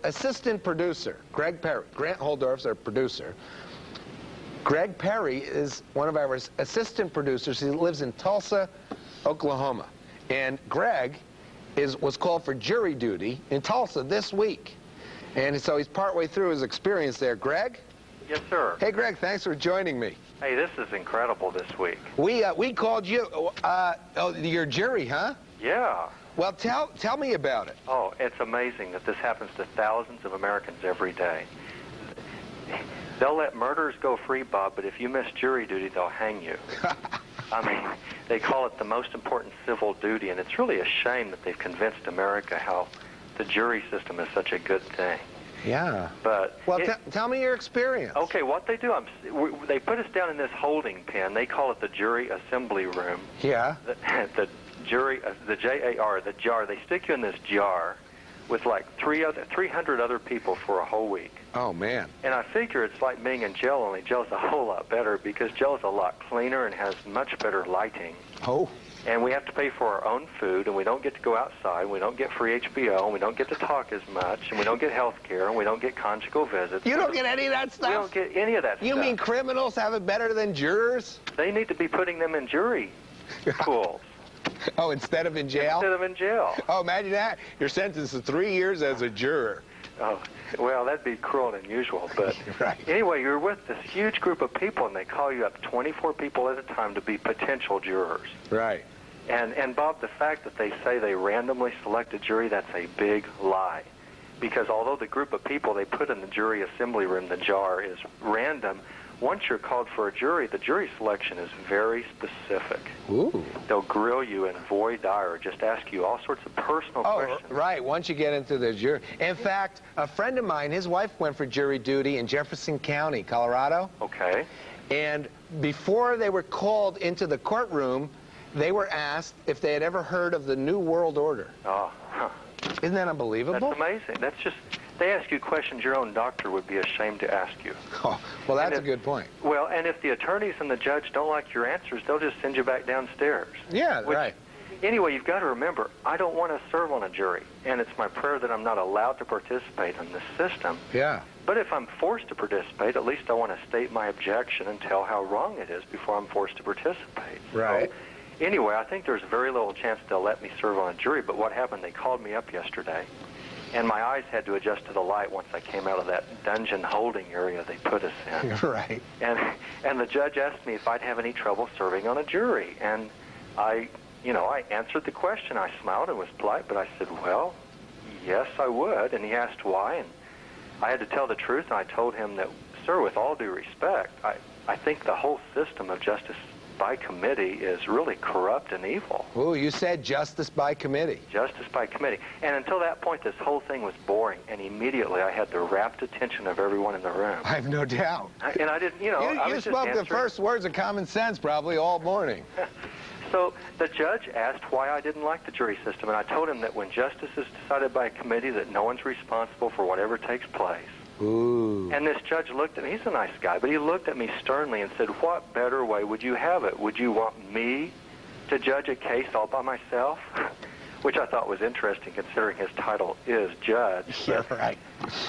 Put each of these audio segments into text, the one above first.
Assistant producer, Greg Perry. Grant Holdorf's our producer. Greg Perry is one of our assistant producers. He lives in Tulsa, Oklahoma. And Greg was called for jury duty in Tulsa this week. And so he's partway through his experience there. Greg? Yes, sir. Hey, Greg, thanks for joining me. Hey, this is incredible this week. We called you, your jury, huh? Yeah. Well, tell me about it. Oh, it's amazing that this happens to thousands of Americans every day. They'll let murderers go free, Bob, but if you miss jury duty, they'll hang you. I mean, they call it the most important civil duty, and it's really a shame that they've convinced America how the jury system is such a good thing. Yeah. But well, tell me your experience. Okay, what they do, they put us down in this holding pen. They call it the jury assembly room. Yeah. The jury, the JAR, the jar. They stick you in this jar with like 300 other people for a whole week. Oh, man. And I figure it's like being in jail, only jail's a whole lot better because jail's a lot cleaner and has much better lighting. Oh. And we have to pay for our own food, and we don't get to go outside, we don't get free HBO, and we don't get to talk as much, and we don't get health care, and we don't get conjugal visits. You don't get any of that stuff? We don't get any of that stuff. You mean criminals have it better than jurors? They need to be putting them in jury schools. Oh, instead of in jail? Instead of in jail. Oh, imagine that. You're sentenced to 3 years as a juror. Oh, well, that'd be cruel and unusual. But right. Anyway, you're with this huge group of people, and they call you up 24 people at a time to be potential jurors. Right. And Bob, the fact that they say they randomly select a jury, that's a big lie. Because although the group of people they put in the jury assembly room, the jar, is random, once you're called for a jury, the jury selection is very specific. Ooh. They'll grill you in voir dire, just ask you all sorts of personal questions. Oh, right, once you get into the jury. In fact, a friend of mine, his wife went for jury duty in Jefferson County, Colorado. Okay. And before they were called into the courtroom, they were asked if they had ever heard of the New World Order. Oh, huh. Isn't that unbelievable? That's amazing. That's just, they ask you questions your own doctor would be ashamed to ask you. Oh, well, that's a good point. Well, and if the attorneys and the judge don't like your answers, they'll just send you back downstairs. Yeah, right. Anyway, you've got to remember, I don't want to serve on a jury, and it's my prayer that I'm not allowed to participate in this system. Yeah. But if I'm forced to participate, at least I want to state my objection and tell how wrong it is before I'm forced to participate. Right. So, anyway, I think there's very little chance they'll let me serve on a jury, but what happened, they called me up yesterday, and my eyes had to adjust to the light once I came out of that dungeon holding area they put us in. Right. And the judge asked me if I'd have any trouble serving on a jury, and I answered the question. I smiled and was polite, but I said, well, yes, I would, and he asked why, and I had to tell the truth, and I told him that, sir, with all due respect, I think the whole system of justice by committee is really corrupt and evil. Ooh, you said justice by committee. Justice by committee. And until that point, this whole thing was boring, and immediately I had the rapt attention of everyone in the room. I have no doubt. And I didn't, You spoke the first words of common sense probably all morning. So the judge asked why I didn't like the jury system, and I told him that when justice is decided by a committee, that no one's responsible for whatever takes place. Ooh. And this judge looked at me, he's a nice guy, but he looked at me sternly and said, what better way would you have it? Would you want me to judge a case all by myself? Which I thought was interesting considering his title is judge. Yeah, right.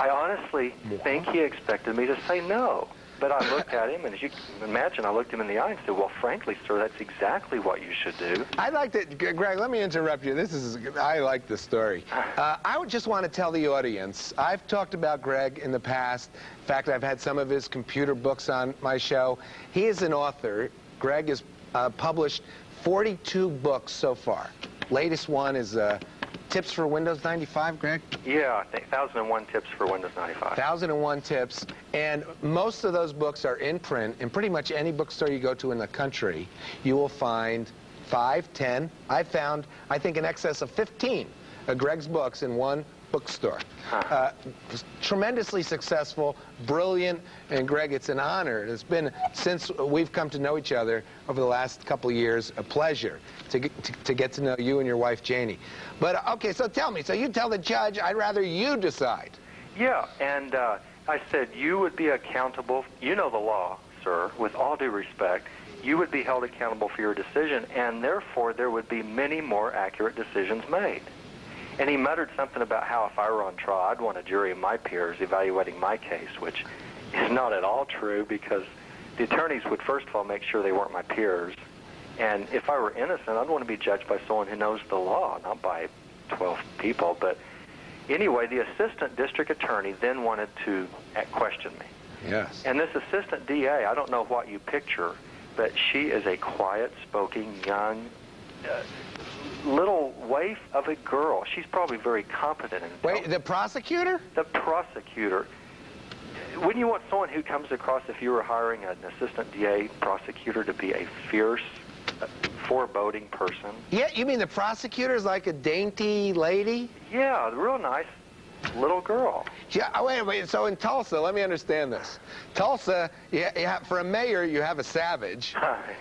I honestly think he expected me to say no. But I looked at him, and as you can imagine, I looked him in the eye and said, well, frankly, sir, that's exactly what you should do. I'd like to, Greg, let me interrupt you. I like the story. I would just want to tell the audience, I've talked about Greg in the past. In fact, I've had some of his computer books on my show. He is an author. Greg has published 42 books so far. Latest one is Tips for Windows 95, Greg? Yeah, I think 1,001 Tips for Windows 95. 1,001 tips, and most of those books are in print. In pretty much any bookstore you go to in the country, you will find 5, 10. I found, I think, in excess of 15 of Greg's books in one bookstore. Tremendously successful, brilliant, and Greg, it's an honor. It's been, since we've come to know each other over the last couple of years, a pleasure to get to know you and your wife, Janie. But, okay, so tell me, so you tell the judge, I'd rather you decide. Yeah, and I said you would be accountable, you know the law, sir, with all due respect, you would be held accountable for your decision, and therefore there would be many more accurate decisions made. And he muttered something about how if I were on trial, I'd want a jury of my peers evaluating my case, which is not at all true, because the attorneys would first of all make sure they weren't my peers. And if I were innocent, I'd want to be judged by someone who knows the law, not by 12 people. But anyway, the assistant district attorney then wanted to question me. Yes. And this assistant DA, I don't know what you picture, but she is a quiet-spoken, young, little waif of a girl. She's probably very competent. Wait, the prosecutor? The prosecutor. Wouldn't you want someone who comes across, if you were hiring an assistant DA prosecutor, to be a fierce, foreboding person? Yeah, you mean the prosecutor's like a dainty lady? Yeah, a real nice little girl. Yeah, wait, so in Tulsa, let me understand this. Tulsa, for a mayor, you have a Savage,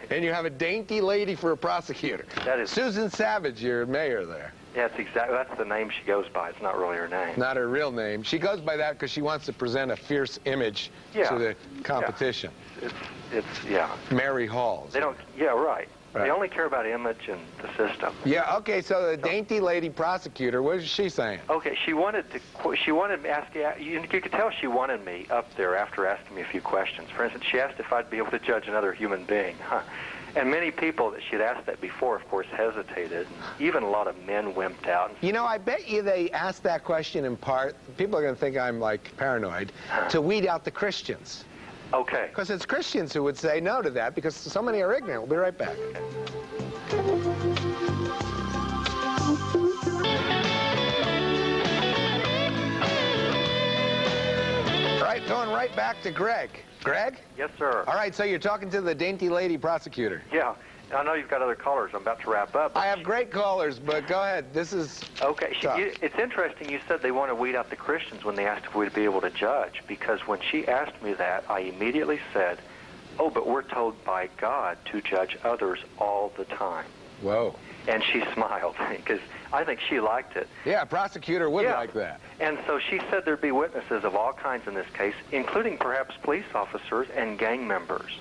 and you have a dainty lady for a prosecutor. That is Susan Savage, your mayor there. Yeah, that's the name she goes by. It's not really her name. Not her real name. She goes by that because she wants to present a fierce image to the competition. Yeah. Yeah. Mary Halls. They don't. Yeah, right. Right. They only care about image and the system. Yeah. Okay. So the dainty lady prosecutor, what is she saying? Okay. She wanted me ask. You could tell she wanted me up there after asking me a few questions. For instance, she asked if I'd be able to judge another human being. And many people that she'd asked that before, of course, hesitated. Even a lot of men wimped out. You know, I bet you they asked that question in part, people are going to think I'm, like, paranoid, to weed out the Christians. Okay. Because it's Christians who would say no to that, because so many are ignorant. We'll be right back. All right, going right back to Greg. Greg? Yes, sir. All right, so you're talking to the dainty lady prosecutor. Yeah. I know you've got other callers. I'm about to wrap up. I have great callers, but go ahead. This is okay. tough. It's interesting you said they want to weed out the Christians when they asked if we'd be able to judge, because when she asked me that, I immediately said, oh, but we're told by God to judge others all the time. Whoa. And she smiled, because I think she liked it. Yeah, a prosecutor would like that. And so she said there'd be witnesses of all kinds in this case, including perhaps police officers and gang members.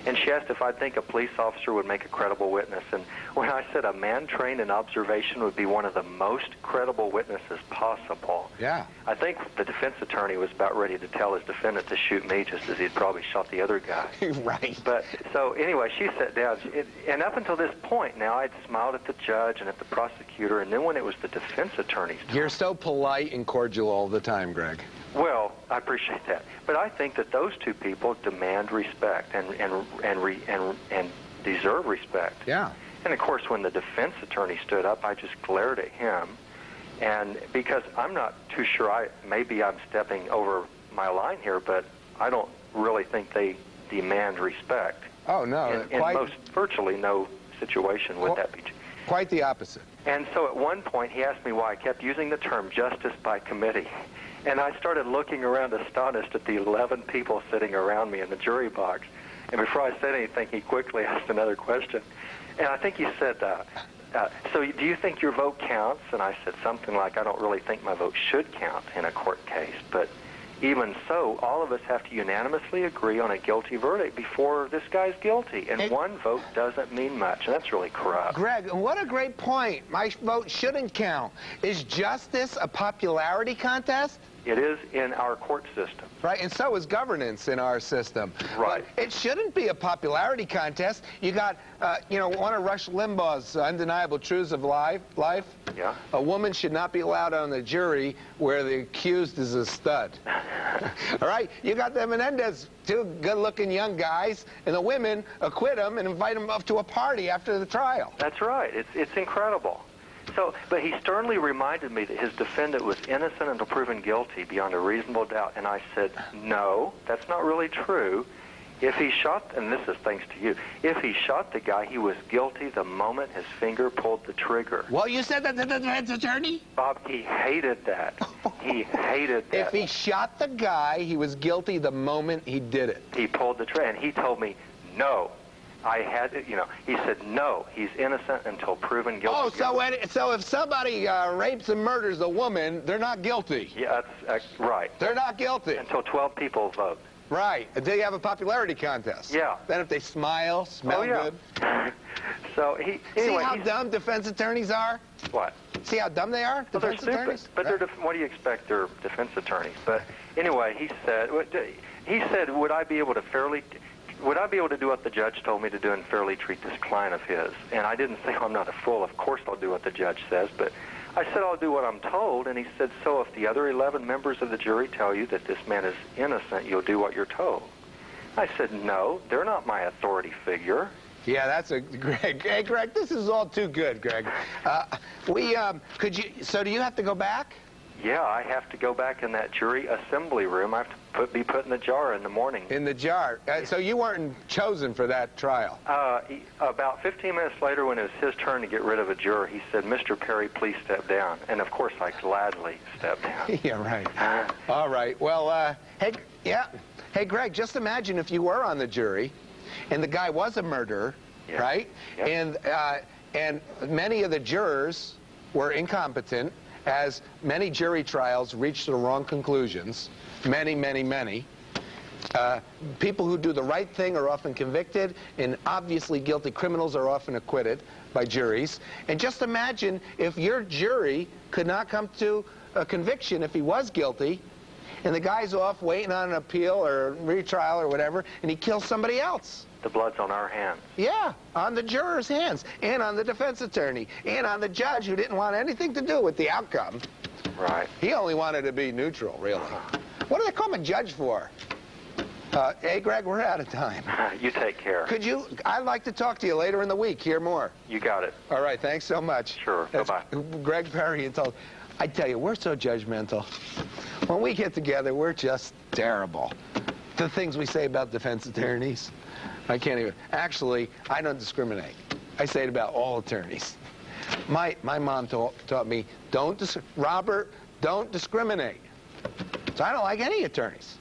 And she asked if I'd think a police officer would make a credible witness. And when I said a man trained in observation would be one of the most credible witnesses possible, yeah, I think the defense attorney was about ready to tell his defendant to shoot me, just as he'd probably shot the other guy. Right. But so anyway, she sat down. And up until this point now, I'd smiled at the judge and at the prosecutor. And then when it was the defense attorney's time, you're so polite and cordial all the time, Greg. Well, I appreciate that, but I think that those two people demand respect and deserve respect. Yeah. And of course, when the defense attorney stood up, I just glared at him, and because I'm not too sure, maybe I'm stepping over my line here, but I don't really think they demand respect. Oh no, in virtually no situation would that be. Quite the opposite. And so at one point, he asked me why I kept using the term justice by committee. And I started looking around astonished at the 11 people sitting around me in the jury box. And before I said anything, he quickly asked another question. And I think he said, so do you think your vote counts? And I said something like, I don't really think my vote should count in a court case. But even so, all of us have to unanimously agree on a guilty verdict before this guy's guilty. And one vote doesn't mean much, and that's really corrupt. Greg, what a great point. My vote shouldn't count. Is justice a popularity contest? It is in our court system. Right, and so is governance in our system. Right. But it shouldn't be a popularity contest. You got, one of Rush Limbaugh's undeniable truths of life. Yeah. A woman should not be allowed on the jury where the accused is a stud. All right? You got the Menendez, two good-looking young guys, and the women acquit them and invite them up to a party after the trial. That's right. It's incredible. So, but he sternly reminded me that his defendant was innocent until proven guilty beyond a reasonable doubt. And I said, no, that's not really true. If he shot, and this is thanks to you, if he shot the guy, he was guilty the moment his finger pulled the trigger. Well, you said that to the defense attorney? Bob, he hated that. He hated that. If he shot the guy, he was guilty the moment he did it. He pulled the trigger, and he told me, no. I had, he said, no, he's innocent until proven guilty. Oh, so if somebody rapes and murders a woman, they're not guilty. Yeah, that's right. They're not guilty. Until 12 people vote. Right. Until you have a popularity contest. Yeah. Then if they smell good. So See anyway, how dumb defense attorneys are? What? See how dumb they are? Well, they're Defense stupid. attorneys? But Right. what do you expect? They're defense attorneys. But anyway, he said, would I be able to do what the judge told me to do and fairly treat this client of his? And I didn't say, I'm not a fool. Of course I'll do what the judge says. But I said, I'll do what I'm told. And he said, so if the other 11 members of the jury tell you that this man is innocent, you'll do what you're told. I said, no, they're not my authority figure. Yeah, that's a Greg. Hey, Greg, this is all too good, Greg. So do you have to go back? Yeah, I have to go back in that jury assembly room. I have to be put in the jar in the morning. In the jar. So you weren't chosen for that trial? About 15 minutes later, when it was his turn to get rid of a juror, he said, Mr. Perry, please step down. And, of course, I gladly stepped down. Yeah, right. All right. Well, Hey, Greg, just imagine if you were on the jury and the guy was a murderer, Yeah. right? Yep. And many of the jurors were incompetent, as many jury trials reach the wrong conclusions. Many, many, many. People who do the right thing are often convicted, and obviously guilty criminals are often acquitted by juries. And just imagine if your jury could not come to a conviction if he was guilty, and the guy's off waiting on an appeal or retrial or whatever, and he kills somebody else. The blood's on our hands. Yeah, on the juror's hands, and on the defense attorney, and on the judge who didn't want anything to do with the outcome. Right. He only wanted to be neutral, really. What do they call him a judge for? Hey, Greg, we're out of time. You take care. I'd like to talk to you later in the week, hear more. You got it. All right, thanks so much. Sure, That's bye-bye. Greg Perry. I tell you, we're so judgmental. When we get together, we're just terrible. The things we say about defense attorneys, I can't even. Actually, I don't discriminate. I say it about all attorneys. My mom taught me, Robert, don't discriminate. So I don't like any attorneys.